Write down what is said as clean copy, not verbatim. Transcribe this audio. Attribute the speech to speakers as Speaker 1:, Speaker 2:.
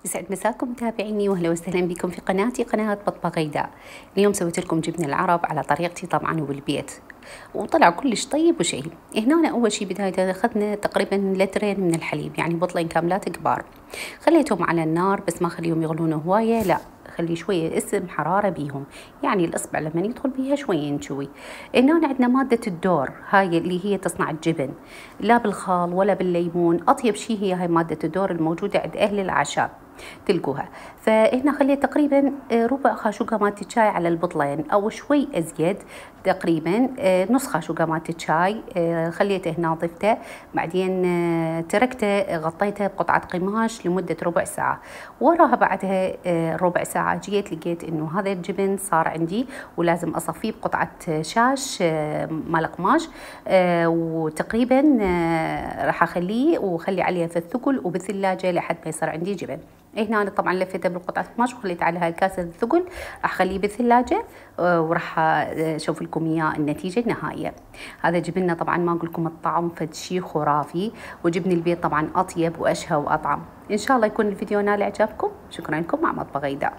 Speaker 1: يسعد مساكم متابعيني واهلا وسهلا بكم في قناتي قناة مطبخ غيداء. اليوم سويت لكم جبن العرب على طريقتي طبعا وبالبيت، وطلع كلش طيب وشهي. هنا أنا اول شي بداية اخذنا تقريبا لترين من الحليب، يعني بطلين كاملات كبار. خليتهم على النار بس ما خليهم يغلون هواية، لا خلي شوية اسم حرارة بيهم، يعني الإصبع لما يدخل بيها شوية ينشوي. هنا عندنا مادة الدور، هاي اللي هي تصنع الجبن، لا بالخال ولا بالليمون، أطيب شي هي هاي مادة الدور الموجودة عند أهل الأعشاب تلقوها. فهنا خليت تقريبا ربع خاشوقة مالت الشاي على البطلين او شوي ازيد، تقريبا نص خاشوقة مالت الشاي. خليته هنا ضفته، بعدين تركته غطيته بقطعة قماش لمدة ربع ساعة. وراها بعدها ربع ساعة جيت لقيت انه هذا الجبن صار عندي، ولازم اصفيه بقطعة شاش مال قماش. وتقريبا راح اخليه وخلي عليه في الثقل وبالثلاجة لحد ما يصير عندي جبن. هنا أنا طبعا لفيته بالقطعة قماش وخليت على هالكاسة الثقل، راح اخليه بالثلاجة وراح اشوف لكم اياه النتيجة النهائية. هذا جبننا طبعا ما اقول لكم الطعم فد شي خرافي، وجبن البيت طبعا اطيب واشهى واطعم. ان شاء الله يكون الفيديو نال اعجابكم. شكرا لكم مع مطبخ غيداء.